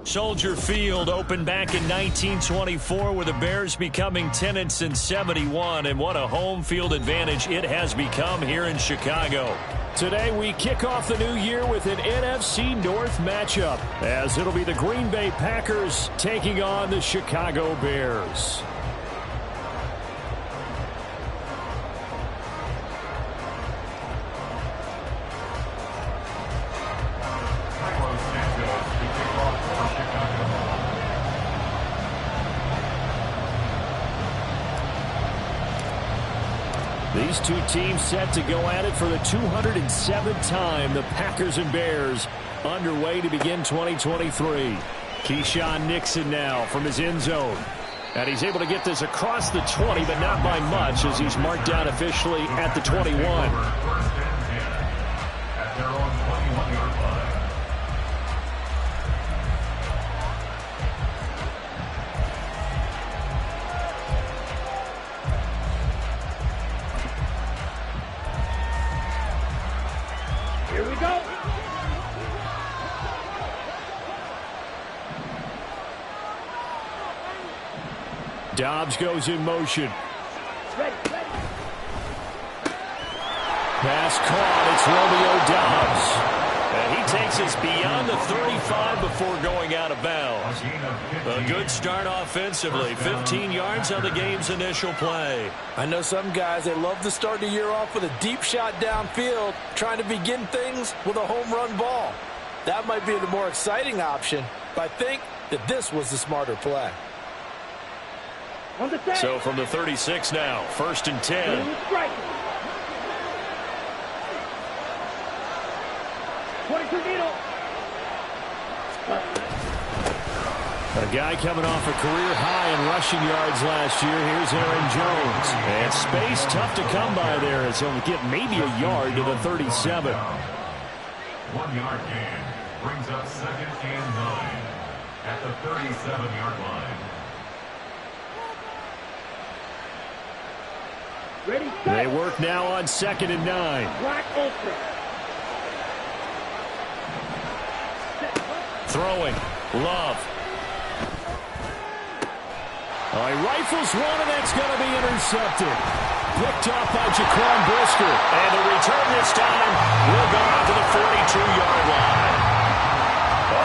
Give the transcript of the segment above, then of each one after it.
Soldier Field opened back in 1924 with the Bears becoming tenants in 71, and what a home field advantage it has become here in Chicago. Today we kick off the new year with an NFC North matchup, as it'll be the Green Bay Packers taking on the Chicago Bears. These two teams set to go at it for the 207th time. The Packers and Bears underway to begin 2023. Keyshawn Nixon now from his end zone. And he's able to get this across the 20, but not by much, as he's marked down officially at the 21. At their own 21-yard line. Here we go. Dobbs goes in motion. Ready. Pass caught. It's Romeo Dobbs. And he takes us beyond the 35 before going out of bounds. A good start offensively. 15 yards on the game's initial play. I know some guys, they love to start the year off with a deep shot downfield, trying to begin things with a home run ball. That might be the more exciting option, but I think that this was the smarter play. So from the 36 now, 1st and 10. A guy coming off a career high in rushing yards last year. Here's Aaron Jones. And space tough to come by there, as he'll get maybe a yard to the 37. 1 yard gain brings up 2nd and 9 at the 37-yard line. Ready, they work now on 2nd and 9. Black open. Throwing. Love. Oh, he rifles one, and that's going to be intercepted. Picked off by Jaquan Brisker. And the return this time will go out to the 42-yard line.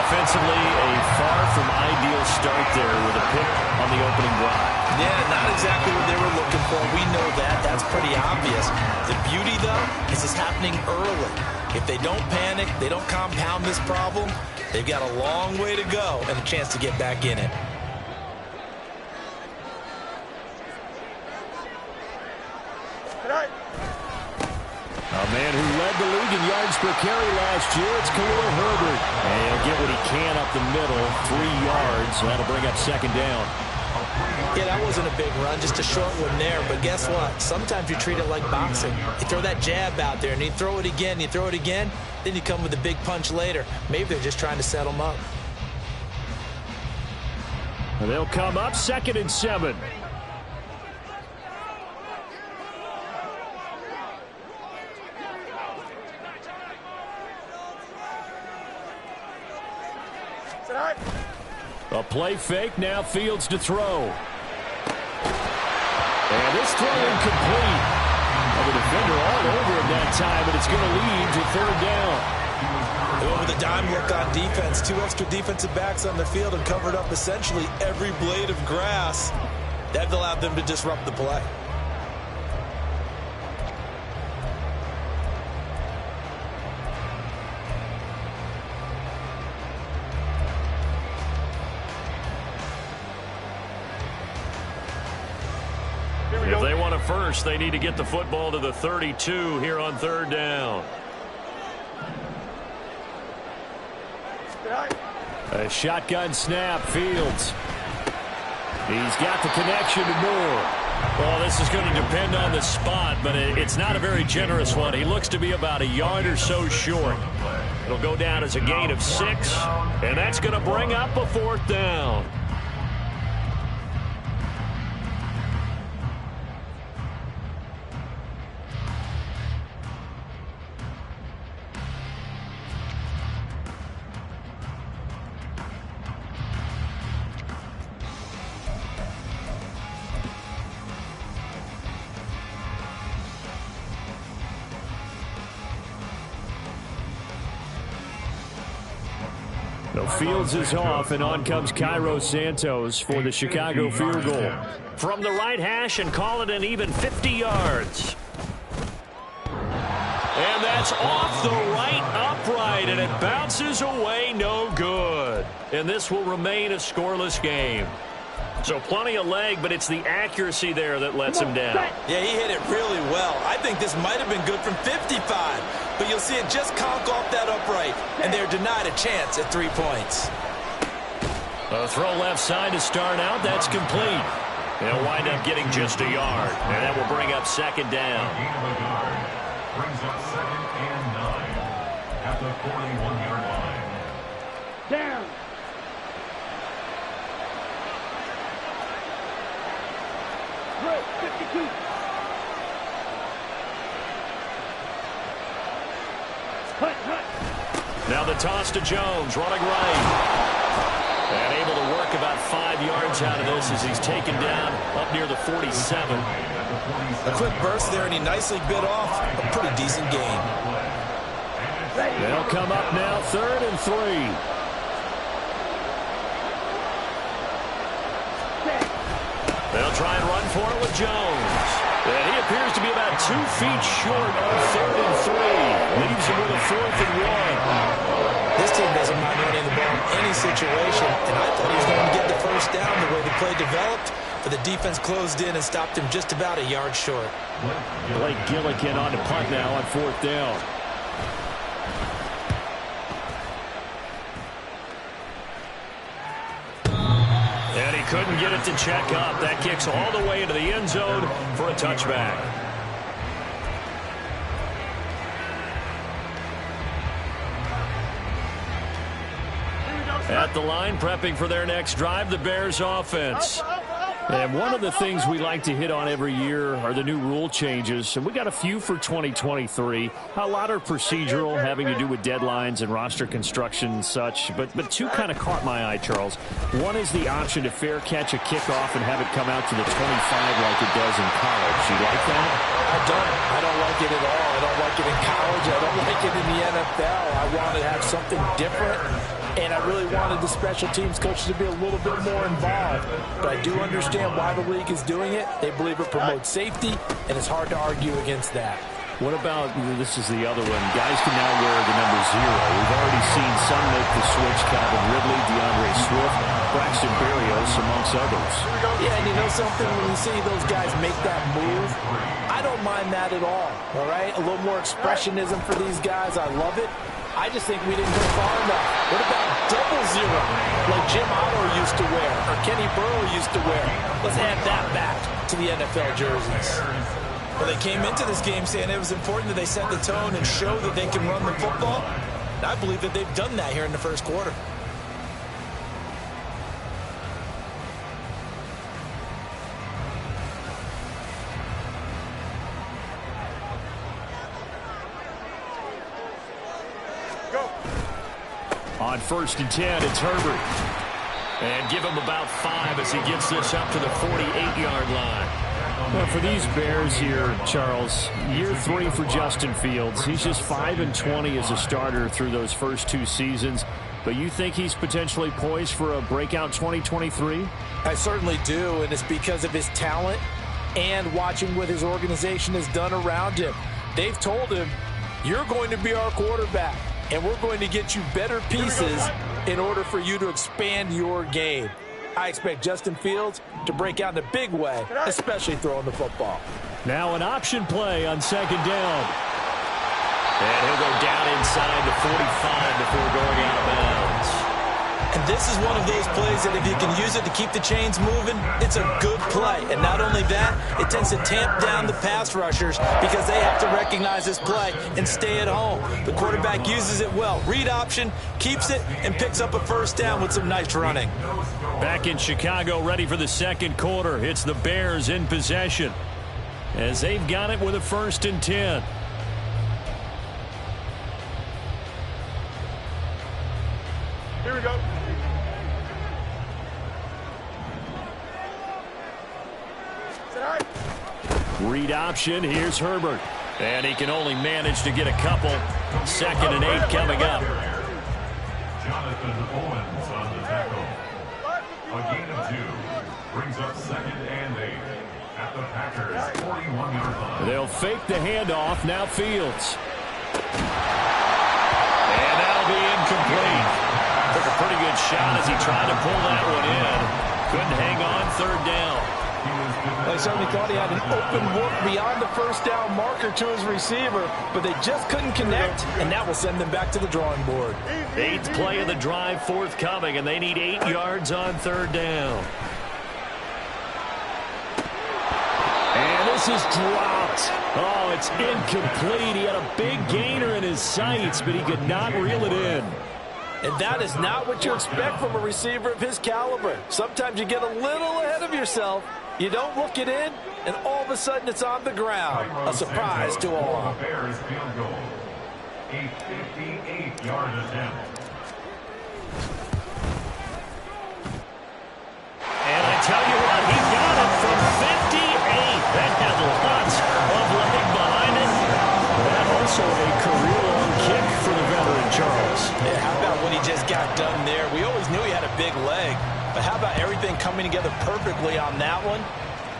Offensively, a far from ideal start there with a pick on the opening drive. Yeah, not exactly what they were looking for. We know that. That's pretty obvious. The beauty, though, is it's happening early. If they don't panic, they don't compound this problem, they've got a long way to go and a chance to get back in it. A man who led the league in yards per carry last year, it's Khalil Herbert. And he'll get what he can up the middle, 3 yards. That'll bring up 2nd down. Yeah, that wasn't a big run, just a short one there. But guess what? Sometimes you treat it like boxing. You throw that jab out there, and you throw it again, then you come with a big punch later. Maybe they're just trying to set them up. And they'll come up 2nd and 7. A play fake, now Fields to throw. And this throw incomplete. The defender all over him that time, but it's going to lead to 3rd down. They went with a dime look on defense. 2 extra defensive backs on the field and covered up essentially every blade of grass. That allowed them to disrupt the play. If they want a first, they need to get the football to the 32 here on 3rd down. A shotgun snap, Fields. He's got the connection to Moore. Well, this is going to depend on the spot, but it's not a very generous one. He looks to be about a yard or so short. It'll go down as a gain of 6, and that's going to bring up a 4th down. So Fields is off, and on comes Cairo Santos for the Chicago field goal. From the right hash, and call it an even 50 yards. And that's off the right upright, and it bounces away, no good. And this will remain a scoreless game. So plenty of leg, but it's the accuracy there that lets him down. Yeah, he hit it really well. I think this might have been good from 55, but you'll see it just conk off that upright, and they're denied a chance at 3 points. A throw left side to start out. That's complete. They'll wind up getting just a yard, and that will bring up 2nd down. Gain of a yard brings up 2nd and 9 at the 41-yard line. Down. Right, 52. Hut. Now the toss to Jones, running right. And able to work about 5 yards out of this as he's taken down up near the 47. A quick burst there, and he nicely bit off a pretty decent gain. They'll come up now, 3rd and 3. They'll try and run for it with Jones. And he appears to be about 2 feet short on 3rd and 3. Leaves him with a 4th and 1. This team doesn't mind running the ball in any situation, and I thought he was going to get the 1st down the way the play developed, but the defense closed in and stopped him just about a yard short. Blake Gillikin on to punt now on 4th down. And he couldn't get it to check up. That kicks all the way into the end zone for a touchback. At the line, prepping for their next drive, the Bears offense. And one of the things we like to hit on every year are the new rule changes. And we got a few for 2023. A lot are procedural, having to do with deadlines and roster construction and such. But 2 kind of caught my eye, Charles. One is the option to fair catch a kickoff and have it come out to the 25 like it does in college. You like that? I don't like it at all. I don't like it in college. I don't like it in the NFL. I want to have something different. And I really wanted the special teams coaches to be a little bit more involved. But I do understand why the league is doing it. They believe it promotes safety, and it's hard to argue against that. What about, this is the other one, guys can now wear the number 0. We've already seen some make the switch, Calvin Ridley, DeAndre Swift, Braxton Berrios, amongst others. Yeah, and you know something, when you see those guys make that move, I don't mind that at all right? A little more expressionism for these guys, I love it. I just think we didn't go far enough. What about double 0, like Jim Otto used to wear, or Kenny Burrow used to wear? Let's add that back to the NFL jerseys. Well, they came into this game saying it was important that they set the tone and show that they can run the football. And I believe that they've done that here in the 1st quarter. On 1st and 10, it's Herbert. And give him about 5 as he gets this up to the 48-yard line. Well, for these Bears here, Charles, year 3 for Justin Fields. He's just 5-20 as a starter through those first 2 seasons. But you think he's potentially poised for a breakout 2023? I certainly do, and it's because of his talent and watching what his organization has done around him. They've told him, you're going to be our quarterback, and we're going to get you better pieces in order for you to expand your game. I expect Justin Fields to break out in a big way, especially throwing the football. Now an option play on 2nd down. And he'll go down inside the 45 before going out of bounds. And And this is one of those plays that if you can use it to keep the chains moving, it's a good play. And not only that, it tends to tamp down the pass rushers because they have to recognize this play and stay at home. The quarterback uses it well. Read option, keeps it, and picks up a first down with some nice running. Back in Chicago, ready for the second quarter. It's the Bears in possession as they've got it with a 1st and 10. Here we go. Read option. Here's Herbert. And he can only manage to get a couple. 2nd and 8 coming up. Jonathan Owens on the tackle. A gain of 2 brings up 2nd and 8 at the Packers' 41-yard line. They'll fake the handoff. Now Fields. And that'll be incomplete. Took a pretty good shot as he tried to pull that one in. Couldn't hang on. 3rd down. They certainly thought he had an open look beyond the first down marker to his receiver, but they just couldn't connect, and that will send them back to the drawing board. 8th play of the drive forthcoming, and they need 8 yards on 3rd down. And this is dropped. Oh, it's incomplete. He had a big gainer in his sights, but he could not reel it in. And that is not what you expect from a receiver of his caliber. Sometimes you get a little ahead of yourself. You don't look it in, and all of a sudden it's on the ground. A surprise to all. Bears field goal. A 58-yard attempt. And I tell you what, he got it from 58. That had lots of leg behind it. That also a career-long kick for the veteran, Charles. Yeah, how about what he just got done there? We always knew he had a big leg, but how about everything coming together perfectly on that one?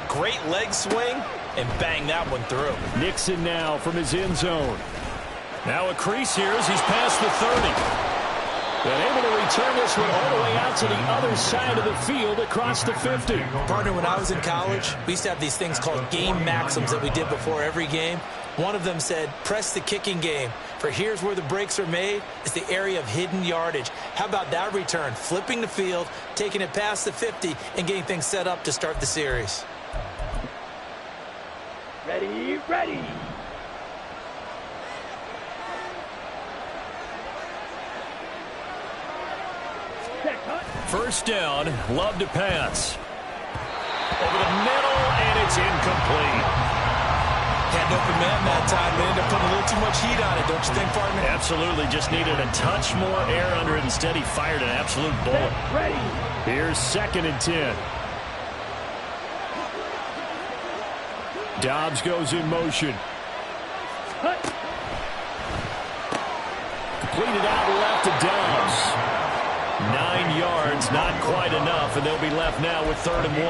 Great leg swing, and bang that one through. Nixon now from his end zone. Now a crease here as he's past the 30. And able to return this one all the way out to the other side of the field across the 50. Partner, when I was in college, we used to have these things called game maxims that we did before every game. One of them said, press the kicking game. For here's where the breaks are made. It's the area of hidden yardage. How about that return? Flipping the field, taking it past the 50, and getting things set up to start the series. Ready, ready. First down, Love to pass. Over the middle, and it's incomplete. Had an open man that time. They ended up putting a little too much heat on it, don't you think, partner? Absolutely, just needed a touch more air under it. Instead, he fired an absolute bullet. Ready. Here's 2nd and 10. Dobbs goes in motion. Completed out left to Dobbs. 9 yards, not quite enough, and they'll be left now with 3rd and 1.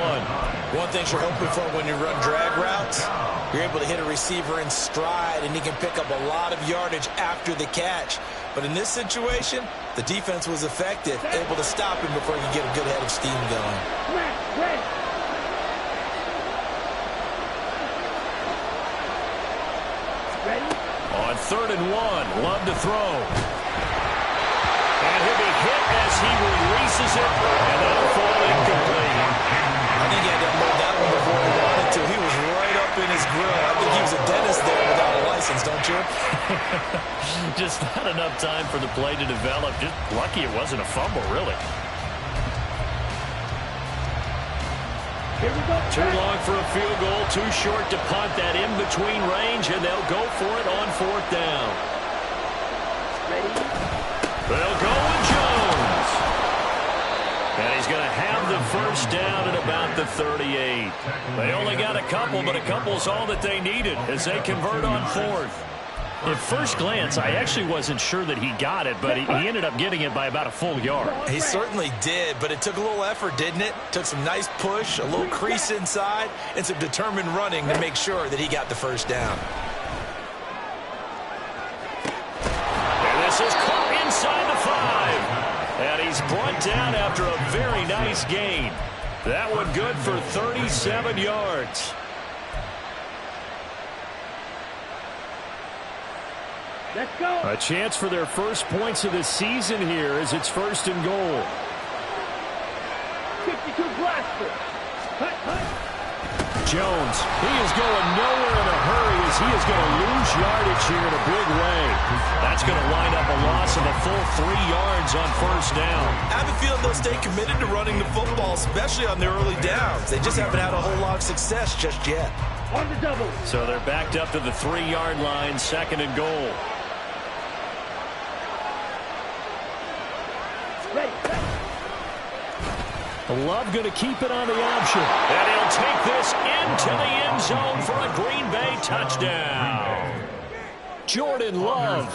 One thing you're hoping for when you run drag routes, you're able to hit a receiver in stride, and he can pick up a lot of yardage after the catch. But in this situation, the defense was effective, able to stop him before he could get a good head of steam going. Ready. On 3rd and 1, Love to throw. And he'll be hit as he releases it, and that'll fall incomplete. I think he had to unload that one before he wanted to. He was right up in his grill. I think he was a dentist there without a license, don't you? Just not enough time for the play to develop. Just lucky it wasn't a fumble, really. Here we go. Too long for a field goal, too short to punt that in-between range, and they'll go for it on 4th down. Ready. They'll go with Jones. And he's going to have the first down at about the 38. They only got a couple, but a couple's all that they needed as they convert on 4th. At first glance, I actually wasn't sure that he got it, but he ended up getting it by about a full yard. He certainly did, but it took a little effort, didn't it? Took some nice push, a little crease inside, and some determined running to make sure that he got the first down. And this is caught inside the 5. And he's brought down after a very nice gain. That one good for 37 yards. Let's go. A chance for their first points of the season here as it's 1st and goal. Mr. Blaster. Hut, hut. Jones, he is going nowhere in a hurry as he is going to lose yardage here in a big way. That's going to wind up a loss of a full 3 yards on first down. I have a feeling they'll stay committed to running the football, especially on their early downs. They just haven't had a whole lot of success just yet. On the double. So they're backed up to the 3-yard line, 2nd and goal. Ready, ready. Love going to keep it on the option. And he'll take this into the end zone for a Green Bay touchdown. Jordan Love,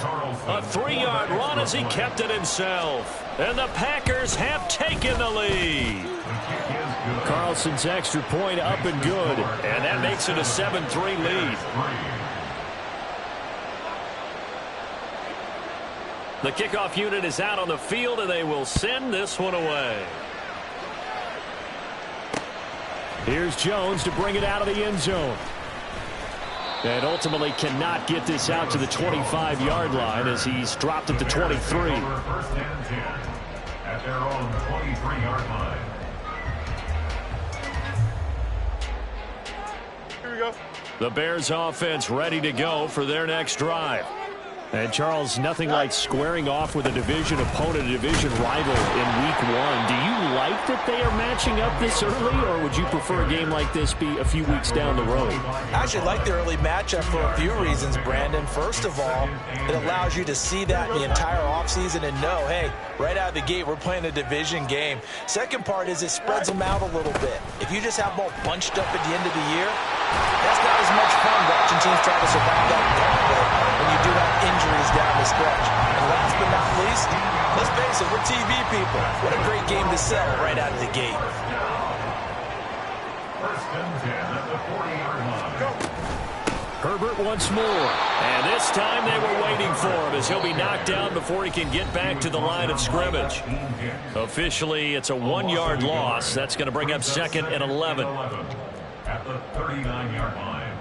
a 3-yard run as he kept it himself. And the Packers have taken the lead. Carlson's extra point up and good. And that makes it a 7-3 lead. The kickoff unit is out on the field, and they will send this one away. Here's Jones to bring it out of the end zone. And ultimately cannot get this out to the 25-yard line as he's dropped at the 23. First and 10 at their own 23-yard line. Here we go. The Bears offense ready to go for their next drive. And, Charles, nothing like squaring off with a division opponent, a division rival in Week 1. Do you like that they are matching up this early, or would you prefer a game like this be a few weeks down the road? I actually like the early matchup for a few reasons, Brandon. First of all, it allows you to see that the entire offseason and know, hey, right out of the gate, we're playing a division game. Second part is it spreads them out a little bit. If you just have them all bunched up at the end of the year, that's not as much fun watching teams try to survive that gauntlet when you do have injuries down the stretch. And last but not least, let's face it, we're TV people. What a great game to sell right out of the gate. First and 10 at the 40-yard line. Herbert once more. And this time they were waiting for him as he'll be knocked down before he can get back to the line of scrimmage. Officially, it's a 1-yard loss. That's going to bring up 2nd and 11. At the 39-yard line.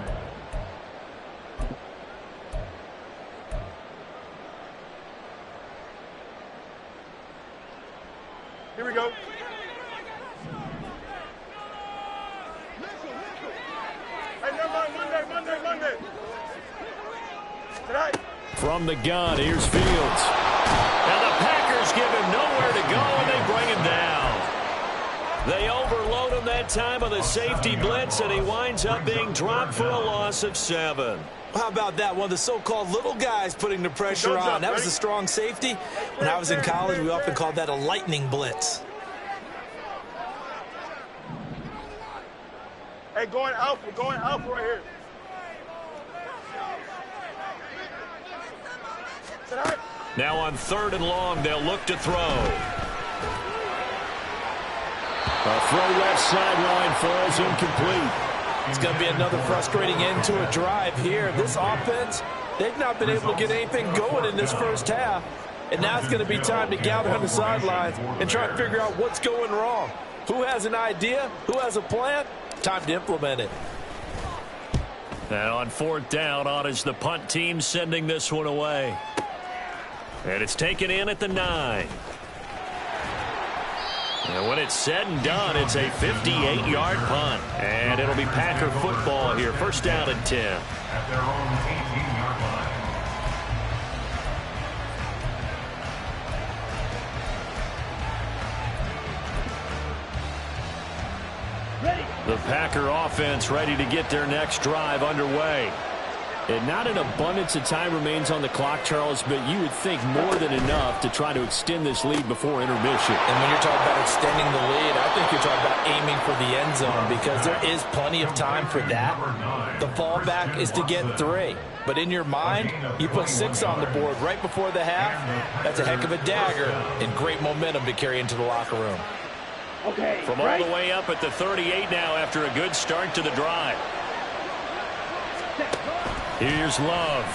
Here we go. Hey, never mind. Monday. Tonight. From the gun, here's Fields. And the Packers give him nowhere to go, and they bring him down. They overload him that time on the safety blitz, and he winds up being dropped for a loss of 7. How about that? One of the so-called little guys putting the pressure on. That was a strong safety. When I was in college, we often called that a lightning blitz. Hey, going alpha right here. Tonight. Now on 3rd and long, they'll look to throw. A throw left sideline falls incomplete. It's going to be another frustrating end to a drive here. This offense, they've not been able to get anything going in this first half. And now it's going to be time to gather on the sidelines and try and figure out what's going wrong. Who has an idea? Who has a plan? Time to implement it. And on 4th down, on is the punt team sending this one away. And it's taken in at the 9. And when it's said and done, it's a 58-yard punt. And it'll be Packer football here. First down and 10. At their own 18-yard line. Ready. The Packer offense ready to get their next drive underway. And not an abundance of time remains on the clock, Charles, but you would think more than enough to try to extend this lead before intermission. And when you're talking about extending the lead, I think you're talking about aiming for the end zone because there is plenty of time for that. The fallback is to get 3. But in your mind, you put 6 on the board right before the half. That's a heck of a dagger and great momentum to carry into the locker room. Okay. From all the way up at the 38 now after a good start to the drive. Here's Love.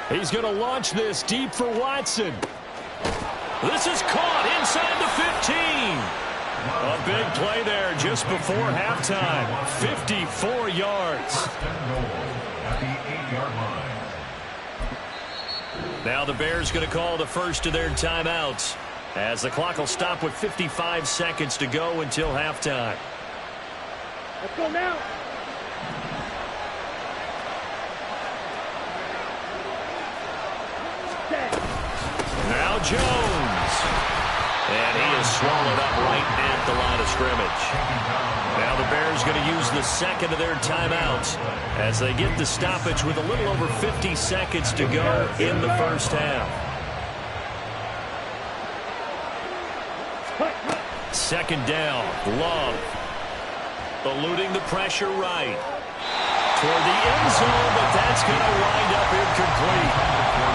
He's going to launch this deep for Watson. This is caught inside the 15. A big play there just before halftime. 54 yards. First and goal at the 8-yard line. Now the Bears going to call the first of their timeouts. as the clock will stop with 55 seconds to go until halftime. Let's go now. Now Jones. And he is swallowed up right at the line of scrimmage. Now the Bears going to use the second of their timeouts as they get the stoppage with a little over 50 seconds to go in the first half. Second down, Love. Eluding the pressure right. Toward the end zone, but that's going to wind up incomplete.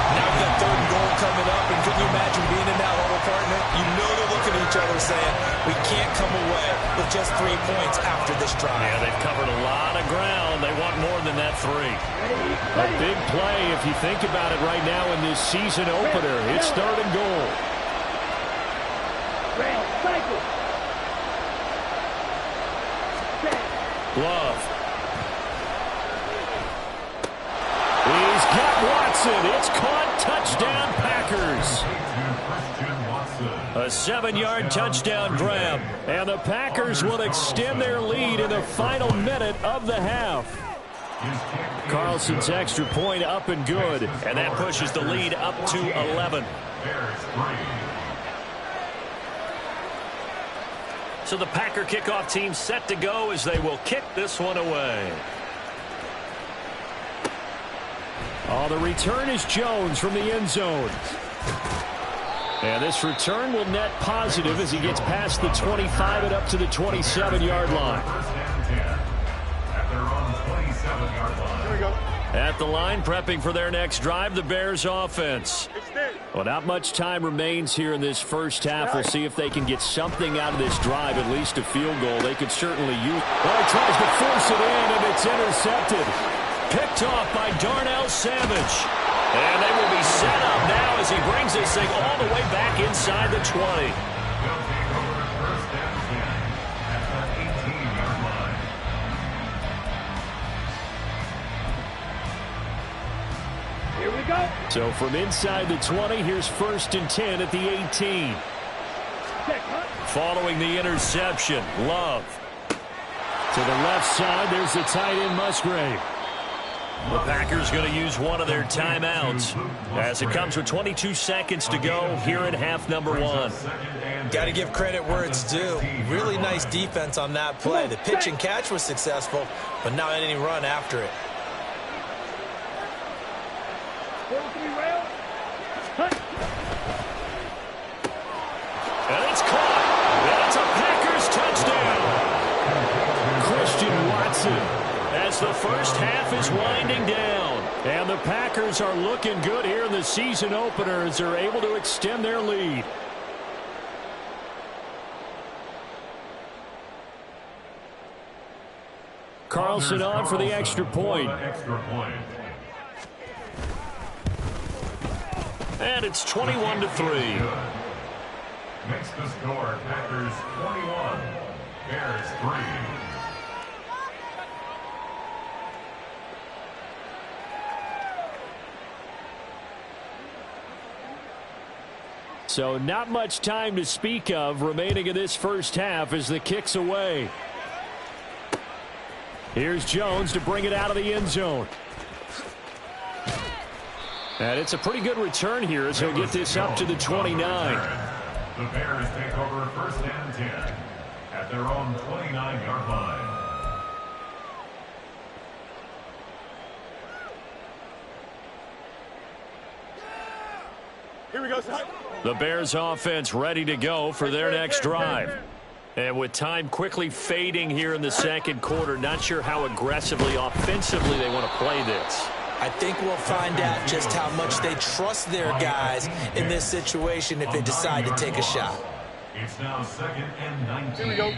Now we've got third and goal coming up, and can you imagine being in that huddle, partner? You know they're looking at each other saying, we can't come away with just 3 points after this drive. Yeah, they've covered a lot of ground. They want more than that 3. A big play, if you think about it right now in this season opener. It's third and goal. Love. He's got Watson. It's caught. Touchdown, Packers. A 7-yard touchdown grab. And the Packers will extend their lead in the final minute of the half. Carlson's extra point up and good. And that pushes the lead up to 11. So the Packer kickoff team set to go as they will kick this one away. Oh, the return is Jones from the end zone. And this return will net positive as he gets past the 25 and up to the 27-yard line. Here we go. At the line, prepping for their next drive, the Bears offense. Well, not much time remains here in this first half. We'll see if they can get something out of this drive, at least a field goal. They could certainly use. Well, he tries to force it in, and it's intercepted. Picked off by Darnell Savage. And they will be set up now as he brings this thing all the way back inside the 20. Here we go. So from inside the 20, here's 1st and 10 at the 18. Following the interception, Love. To the left side, there's the tight end Musgrave. The Packers going to use one of their timeouts as it comes with 22 seconds to go here in half number 1. Got to give credit where it's due. Really nice defense on that play. The pitch and catch was successful, but not any run after it. And it's caught. That's a Packers touchdown. Christian Watson as the first half is winding down. And the Packers are looking good here in the season opener as they're able to extend their lead. Carlson on for the extra point. And it's 21-3. Makes the score Packers 21, Bears 3. So not much time to speak of remaining in this first half as the kick's away. Here's Jones to bring it out of the end zone. And it's a pretty good return here as he'll get this up to the 29. The Bears take over 1st and 10 at their own 29-yard line. Here we go, son. The Bears offense ready to go for their next drive. And with time quickly fading here in the second quarter, not sure how aggressively, offensively they want to play this. I think we'll find out just how much they trust their guys in this situation if they decide to take a shot. It's now 2nd and 19 Here we go.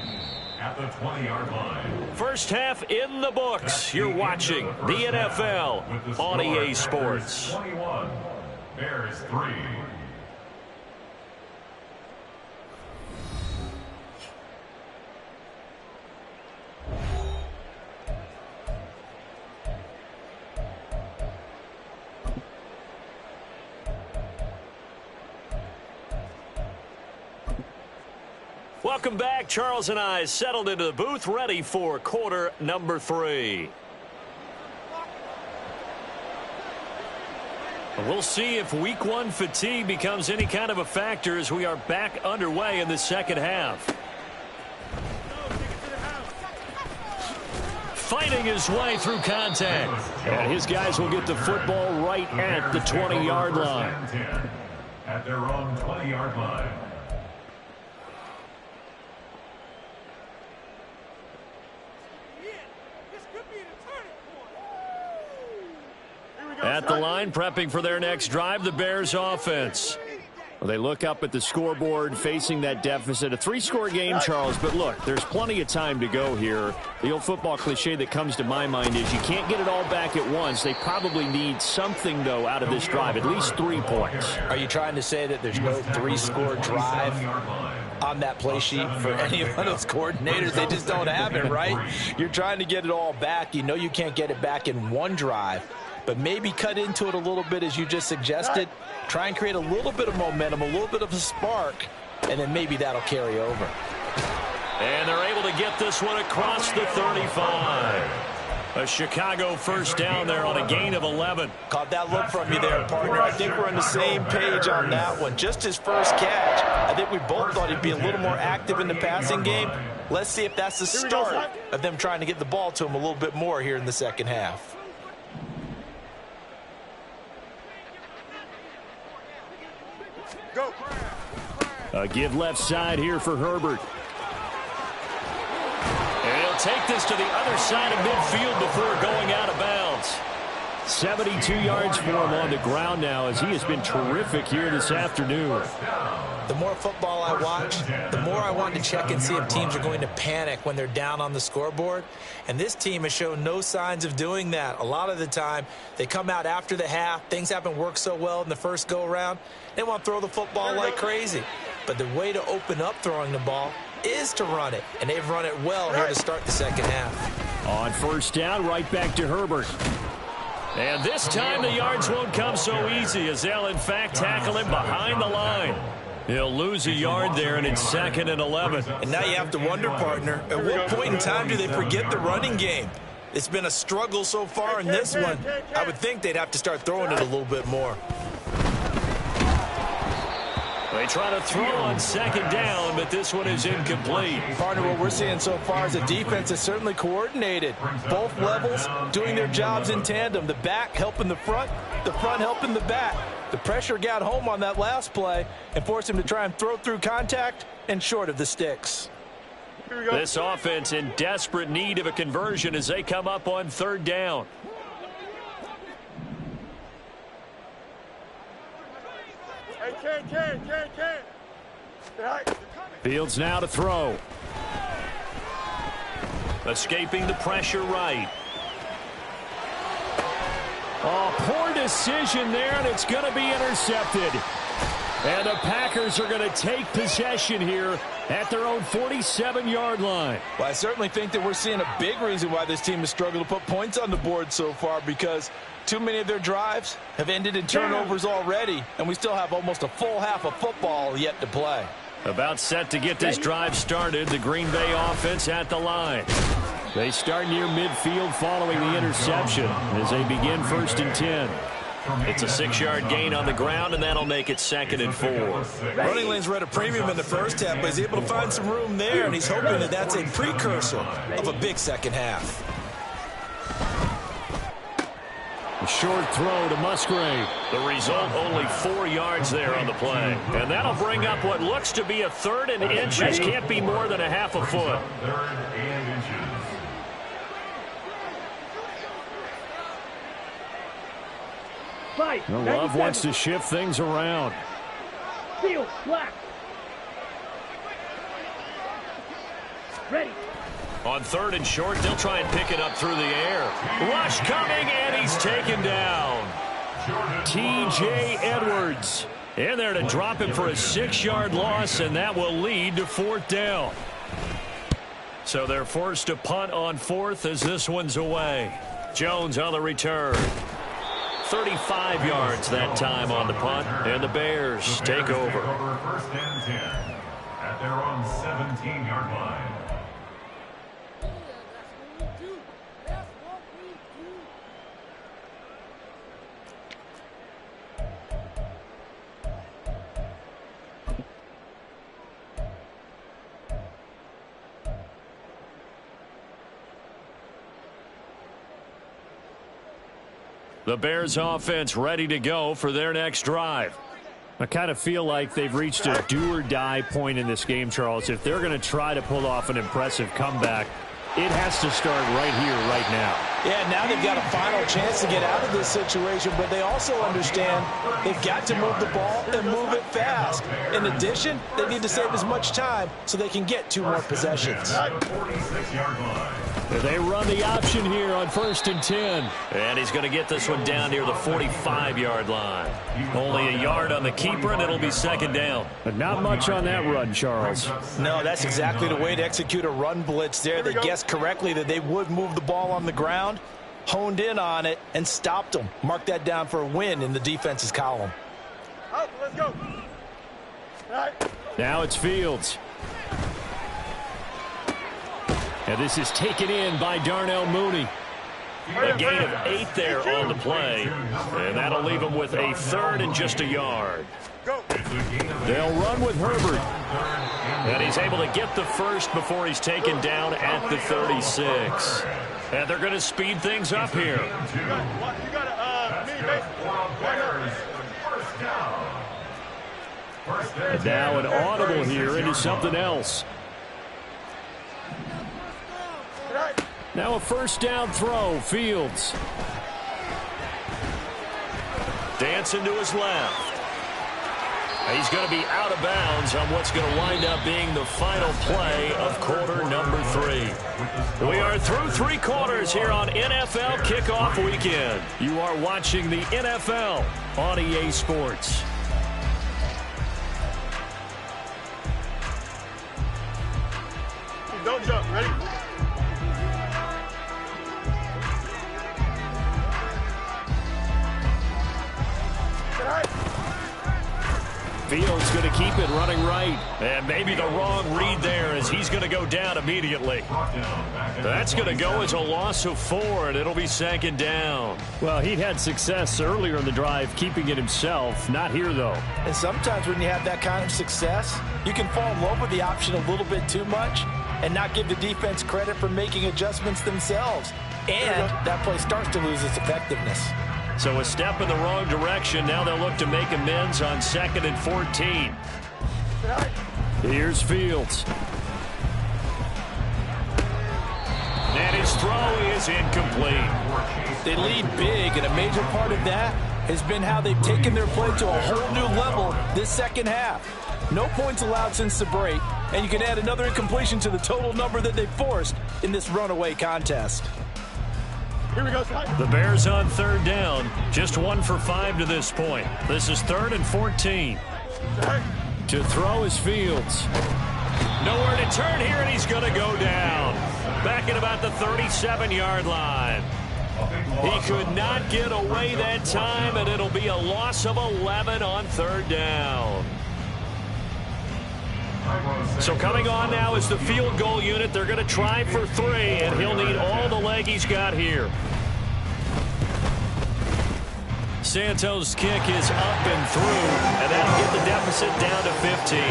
at the 20-yard line. First half in the books. You're watching the NFL on EA Sports. 21, Bears 3. Welcome back. Charles and I settled into the booth, ready for quarter number 3. We'll see if week 1 fatigue becomes any kind of a factor as we are back underway in the second half. Fighting his way through contact. And his guys will get the football right at the 20-yard line. At their own 20-yard line. At the line, prepping for their next drive, the Bears offense. Well, they look up at the scoreboard, facing that deficit. A 3-score game, Charles, but look, there's plenty of time to go here. The old football cliche that comes to my mind is you can't get it all back at once. They probably need something, though, out of this drive, at least 3 points. Are you trying to say that there's no 3-score drive on that play sheet for any of those coordinators? They just don't have it, right? You're trying to get it all back. You know you can't get it back in one drive, but maybe cut into it a little bit as you just suggested. Try and create a little bit of momentum, a little bit of a spark, and then maybe that'll carry over. And they're able to get this one across the 35. A Chicago first down there on a gain of 11. Caught that look from you there, partner. I think we're on the same page on that one. Just his first catch. I think we both thought he'd be a little more active in the passing game. Let's see if that's the start of them trying to get the ball to him a little bit more here in the second half. Go. A give left side here for Herbert. And he'll take this to the other side of midfield before going out of bounds. 72 yards for him on the ground now as he has been terrific here this afternoon. The more football I watch, the more I want to check and see if teams are going to panic when they're down on the scoreboard. And this team has shown no signs of doing that. A lot of the time, they come out after the half. Things haven't worked so well in the first go-around. They want to throw the football like crazy. But the way to open up throwing the ball is to run it. And they've run it well here to start the second half. On first down, right back to Herbert. And this time the yards won't come so easy as they'll, in fact, tackle him behind the line. He'll lose a yard there, and it's 2nd and 11. And now you have to wonder, partner, at what point in time do they forget the running game? It's been a struggle so far in this one. I would think they'd have to start throwing it a little bit more. They try to throw on 2nd down, but this one is incomplete. Partner, what we're seeing so far is the defense is certainly coordinated. Both levels doing their jobs in tandem. The back helping the front helping the back. The pressure got home on that last play and forced him to try and throw through contact and short of the sticks. This offense in desperate need of a conversion as they come up on 3rd down. Fields now to throw. Escaping the pressure right. Oh, poor decision there, and it's going to be intercepted. And the Packers are going to take possession here at their own 47-yard line. Well, I certainly think that we're seeing a big reason why this team has struggled to put points on the board so far, because too many of their drives have ended in turnovers already, and we still have almost a full half of football yet to play. About set to get this drive started, the Green Bay offense at the line. They start near midfield following the interception as they begin 1st and 10. It's a 6-yard gain on the ground, and that'll make it 2nd and 4. Running lanes were at a premium in the first half, but he's able to find some room there, and he's hoping that that's a precursor of a big second half. A short throw to Musgrave. The result, only 4 yards there on the play. And that'll bring up what looks to be a 3rd and inches. Can't be more than a half a foot. 3rd and inches. Love wants to shift things around. Field, black. Ready. On 3rd and short, they'll try and pick it up through the air. Rush coming, and he's taken down. T.J. Edwards in there to drop him for a 6-yard loss, and that will lead to 4th down. So they're forced to punt on 4th as this one's away. Jones on the return. 35 yards that time on the punt, and the Bears take over. 1st and 10 at at their own 17-yard line. The Bears offense ready to go for their next drive. I kind of feel like they've reached a do-or-die point in this game, Charles. If they're going to try to pull off an impressive comeback, it has to start right here, right now. Yeah, now they've got a final chance to get out of this situation, but they also understand they've got to move the ball and move it fast. In addition, they need to save as much time so they can get 2 more possessions. 46-yard line. They run the option here on 1st and 10. And he's going to get this one down near the 45-yard line. Only a yard on the keeper, and it'll be 2nd down. But not much on that run, Charles. No, that's exactly the way to execute a run blitz there. They guessed correctly that they would move the ball on the ground, honed in on it, and stopped them. Mark that down for a win in the defense's column. Out, let's go. All right. Now it's Fields. And this is taken in by Darnell Mooney. A gain of 8 there on the play. And that'll leave him with a 3rd and just a yard. They'll run with Herbert. And he's able to get the first before he's taken down at the 36. And they're going to speed things up here. And now an audible here into something else. Now a 1st down throw, Fields. Dancing to his left. He's going to be out of bounds on what's going to wind up being the final play of quarter number 3. We are through 3 quarters here on NFL Kickoff Weekend. You are watching the NFL on EA Sports. Don't jump. Ready? Fields going to keep it running right. And maybe the wrong read there as he's going to go down immediately. That's going to go as a loss of 4, and it'll be 2nd down. Well, he'd had success earlier in the drive keeping it himself. Not here, though. And sometimes when you have that kind of success, you can fall in love with the option a little bit too much and not give the defense credit for making adjustments themselves. And that play starts to lose its effectiveness. So a step in the wrong direction. Now they'll look to make amends on 2nd and 14. Here's Fields. And his throw is incomplete. They lead big, and a major part of that has been how they've taken their play to a whole new level this second half. No points allowed since the break, and you can add another incompletion to the total number that they forced in this runaway contest. Here we go. The Bears on 3rd down. Just 1 for 5 to this point. This is 3rd and 14. To throw is Fields. Nowhere to turn here, and he's going to go down. Back at about the 37-yard line. He could not get away that time, and it'll be a loss of 11 on 3rd down. So coming on now is the field goal unit. They're going to try for 3, and he'll need all the leg he's got here. Santos' kick is up and through, and that'll get the deficit down to 15.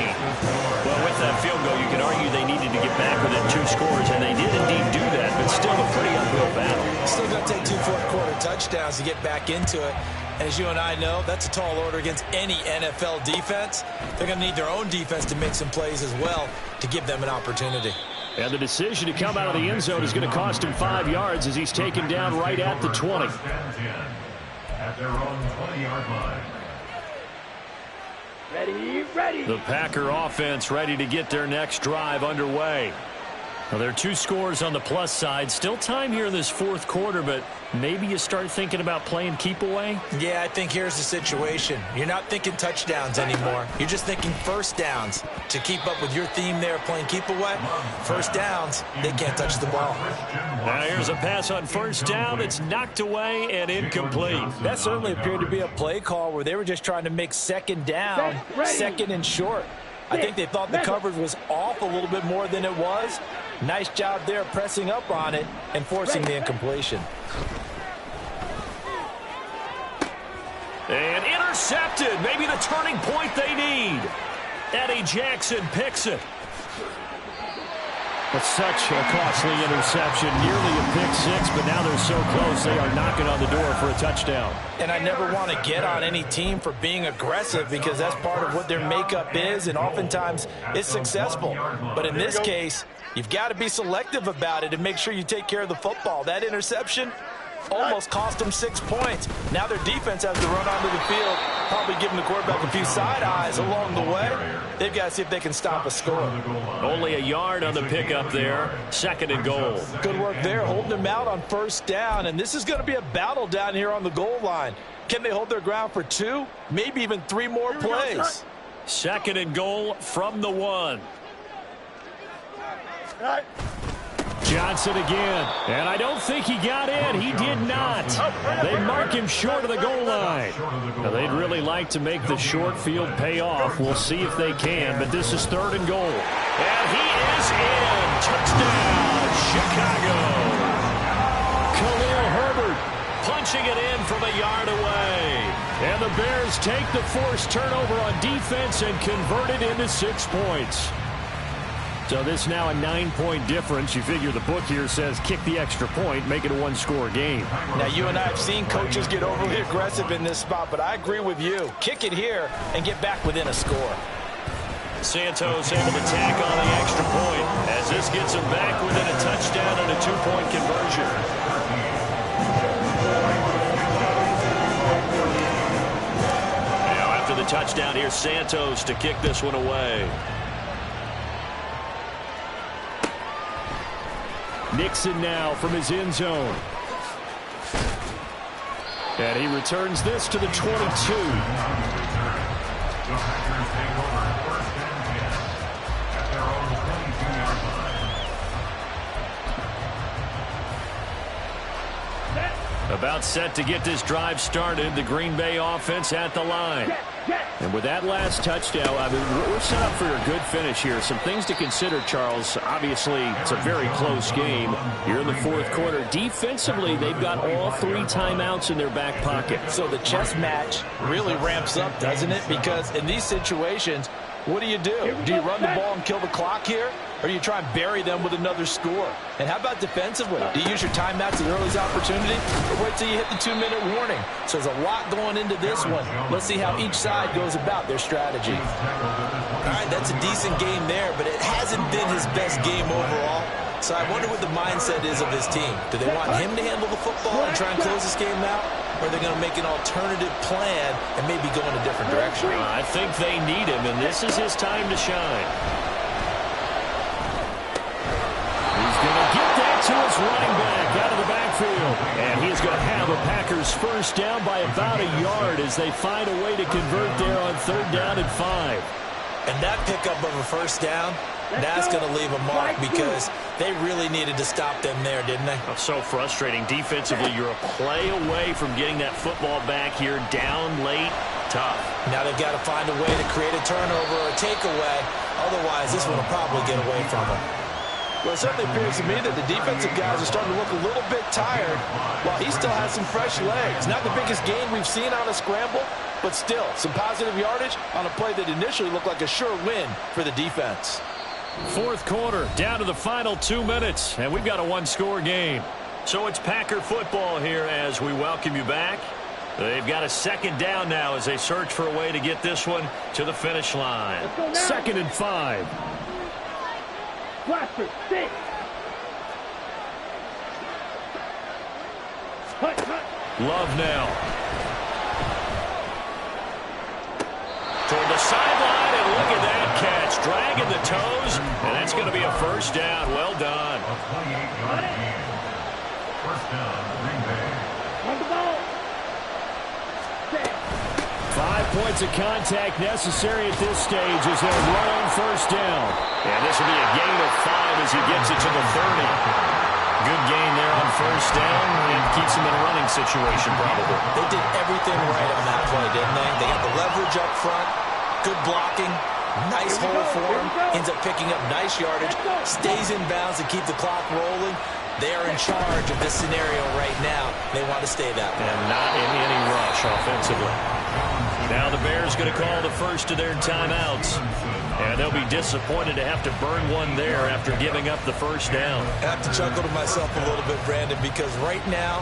Well, with that field goal, you can argue they needed to get back within 2 scores, and they did indeed do that, but still a pretty uphill battle. Still going to take 2 fourth-quarter touchdowns to get back into it. As you and I know, that's a tall order against any NFL defense. They're going to need their own defense to make some plays as well to give them an opportunity. And the decision to come out of the end zone is going to cost him 5 yards as he's taken down right at the 20. At their own 20-yard line. Ready, ready. The Packer offense ready to get their next drive underway. Well, there are 2 scores on the plus side. Still time here in this 4th quarter, but maybe you start thinking about playing keep away? Yeah, I think here's the situation. You're not thinking touchdowns anymore. You're just thinking 1st downs. To keep up with your theme there, playing keep away, 1st downs, they can't touch the ball. Now here's a pass on 1st down. It's knocked away and incomplete. That certainly appeared to be a play call where they were just trying to make 2nd down, 2nd and short. I think they thought the coverage was off a little bit more than it was. Nice job there pressing up on it and forcing the incompletion. And intercepted. Maybe the turning point they need. Eddie Jackson picks it. But such a costly interception, nearly a pick six, but now they're so close they are knocking on the door for a touchdown. And I never want to get on any team for being aggressive because that's part of what their makeup is, and oftentimes it's successful. But in this case, you've got to be selective about it and make sure you take care of the football. That interception almost cost them 6 points. Now their defense has to run onto the field, probably giving the quarterback a few side eyes along the way. They've got to see if they can stop a score. Only a yard on the pickup there. 2nd and goal. Good work there, holding them out on 1st down. And this is going to be a battle down here on the goal line. Can they hold their ground for 2, maybe even 3 more plays? 2nd and goal from the 1. Johnson again, and I don't think he got in. He did not. They mark him short of the goal line. Now, they'd really like to make the short field pay off. We'll see if they can, but this is 3rd and goal. And he is in. Touchdown, Chicago. Khalil Herbert punching it in from a yard away. And the Bears take the forced turnover on defense and convert it into 6 points. So this now a 9-point difference. You figure the book here says kick the extra point, make it a 1-score game. Now, you and I have seen coaches get overly aggressive in this spot, but I agree with you. Kick it here and get back within a score. Santos able to tack on the extra point as this gets him back within a touchdown and a 2-point conversion. Now after the touchdown, here's Santos to kick this one away. Nixon now from his end zone. And he returns this to the 22. About set to get this drive started. The Green Bay offense at the line. And with that last touchdown, I mean, we're set up for a good finish here. Some things to consider, Charles. Obviously, it's a very close game. You're in the 4th quarter. Defensively, they've got all 3 timeouts in their back pocket. So the chess match really ramps up, doesn't it? Because in these situations, what do? Do you run the ball and kill the clock here? Or do you try and bury them with another score? And how about defensively? Do you use your timeouts at the earliest opportunity? Or wait till you hit the 2-minute warning? So there's a lot going into this one. Let's see how each side goes about their strategy. All right, that's a decent game there, but it hasn't been his best game overall. So I wonder what the mindset is of his team. Do they want him to handle the football and try and close this game out? Or are they going to make an alternative plan and maybe go in a different direction? I think they need him, and this is his time to shine. He's going to get that to his running back out of the backfield. And he's going to have a Packers first down by about a yard as they find a way to convert there on 3rd down and 5. And that pickup of a first down, that's going to leave a mark because they really needed to stop them there, didn't they? Oh, so frustrating. Defensively, you're a play away from getting that football back here down late. Tough. Now they've got to find a way to create a turnover or a takeaway. Otherwise, this one will probably get away from them. Well, it certainly appears to me that the defensive guys are starting to look a little bit tired while he still has some fresh legs. Not the biggest gain we've seen on a scramble, but still some positive yardage on a play that initially looked like a sure win for the defense. 4th quarter, down to the final 2 minutes, and we've got a 1-score game. So it's Packer football here as we welcome you back. They've got a 2nd down now as they search for a way to get this one to the finish line. 2nd and 5. Love now. Toward the sideline, and look at that catch. Dragging the toes, and that's going to be a first down. Well done. A 28-yard gain. First down, Green Bay. 5 points of contact necessary at this stage as they'll run on first down. And this will be a gain of 5 as he gets it to the 30. Good gain there on first down and keeps him in a running situation probably. They did everything right on that play, didn't they? They got the leverage up front, good blocking, Nice hole for him. Ends up picking up nice yardage. Stays in bounds to keep the clock rolling. They are in charge of this scenario right now. They want to stay that way. And not in any rush offensively. Now the Bears going to call the first of their timeouts. And they'll be disappointed to have to burn one there after giving up the first down. I have to chuckle to myself a little bit, Brandon, because right now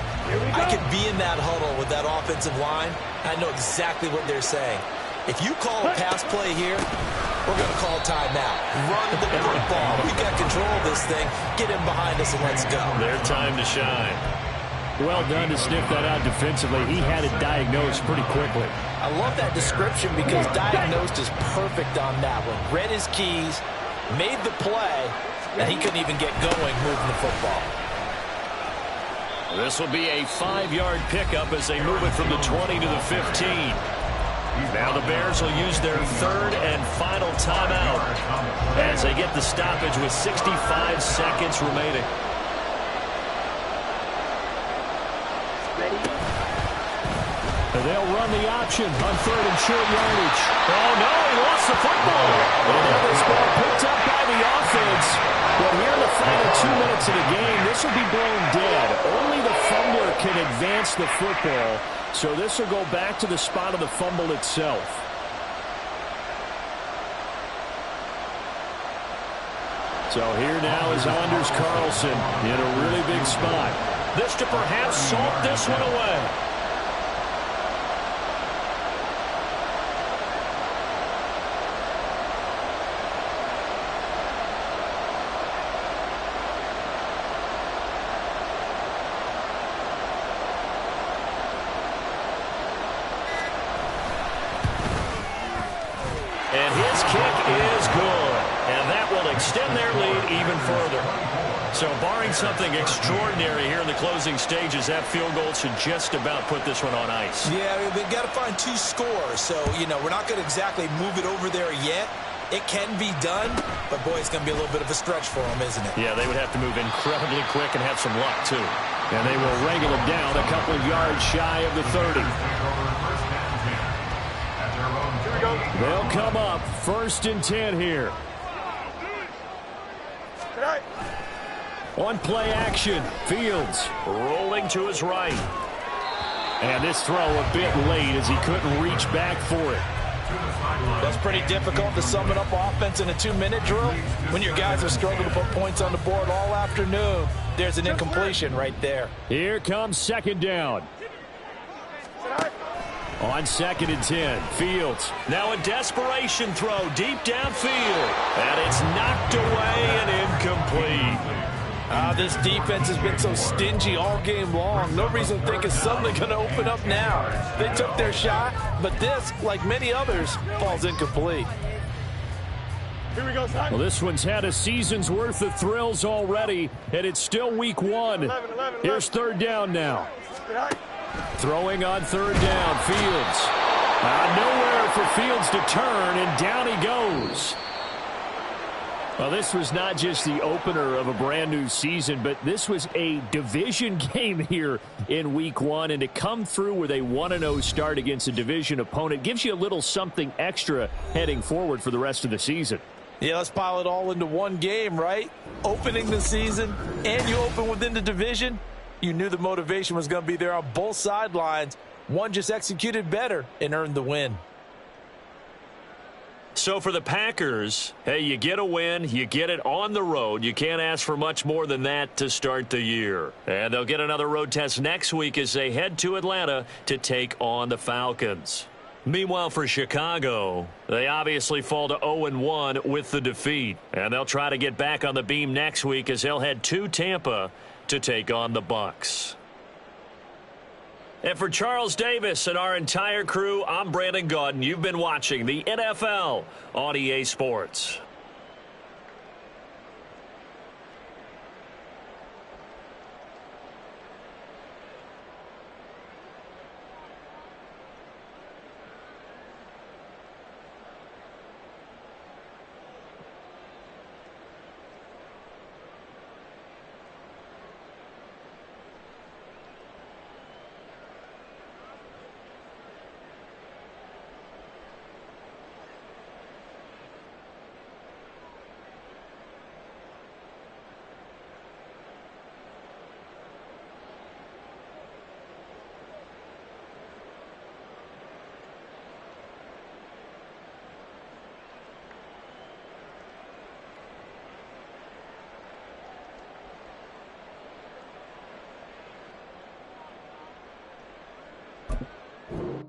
I could be in that huddle with that offensive line. I know exactly what they're saying. If you call a pass play here, we're going to call timeout. Run the football. We got control of this thing. Get him behind us and let's go. Their time to shine. Well done to sniff that out defensively. He had it diagnosed pretty quickly. I love that description because diagnosed is perfect on that one. Read his keys, made the play, and he couldn't even get going moving the football. This will be a 5-yard pickup as they move it from the 20 to the 15. Now the Bears will use their third and final timeout as they get the stoppage with 65 seconds remaining. They'll run the option on third and short yardage. Oh, no, he lost the football. And now this ball picked up by the offense. But here in the final 2 minutes of the game, this will be blown dead. Only the fumbler can advance the football. So this will go back to the spot of the fumble itself. So here now is Anders Carlson in a really big spot. This to perhaps salt this one away. And his kick is good. And that will extend their lead even further. So barring something extraordinary here in the closing stages, that field goal should just about put this one on ice. Yeah, they've got to find 2 scores. So, we're not going to exactly move it over there yet. It can be done, but, boy, it's going to be a little bit of a stretch for them, isn't it? Yeah, they would have to move incredibly quick and have some luck, too. And they will wrangle it down a couple of yards shy of the 30. They'll come up 1st and 10 here. On play action, Fields rolling to his right. And this throw a bit late as he couldn't reach back for it. That's pretty difficult to sum it up offense in a 2-minute drill. When your guys are struggling to put points on the board all afternoon, there's an incompletion right there. Here comes 2nd down. On 2nd and 10, Fields. Now a desperation throw deep downfield. And it's knocked away and incomplete. This defense has been so stingy all game long. No reason to think it's suddenly going to open up now. They took their shot, but this, like many others, falls incomplete. Here we go, son. Well, this one's had a season's worth of thrills already, and it's still week 1. 11. Here's 3rd down now. Throwing on 3rd down, Fields. Nowhere for Fields to turn, and down he goes. Well, this was not just the opener of a brand new season, but this was a division game here in week 1. And to come through with a 1-0 start against a division opponent gives you a little something extra heading forward for the rest of the season. Yeah, let's pile it all into one game, right? Opening the season, and you open within the division. You knew the motivation was going to be there on both sidelines. One just executed better and earned the win. So for the Packers, hey, you get a win, you get it on the road. You can't ask for much more than that to start the year. And they'll get another road test next week as they head to Atlanta to take on the Falcons. Meanwhile, for Chicago, they obviously fall to 0-1 with the defeat. And they'll try to get back on the beam next week as they'll head to Tampa to take on the Bucs. And for Charles Davis and our entire crew, I'm Brandon Gaudin. You've been watching the NFL on EA Sports. it.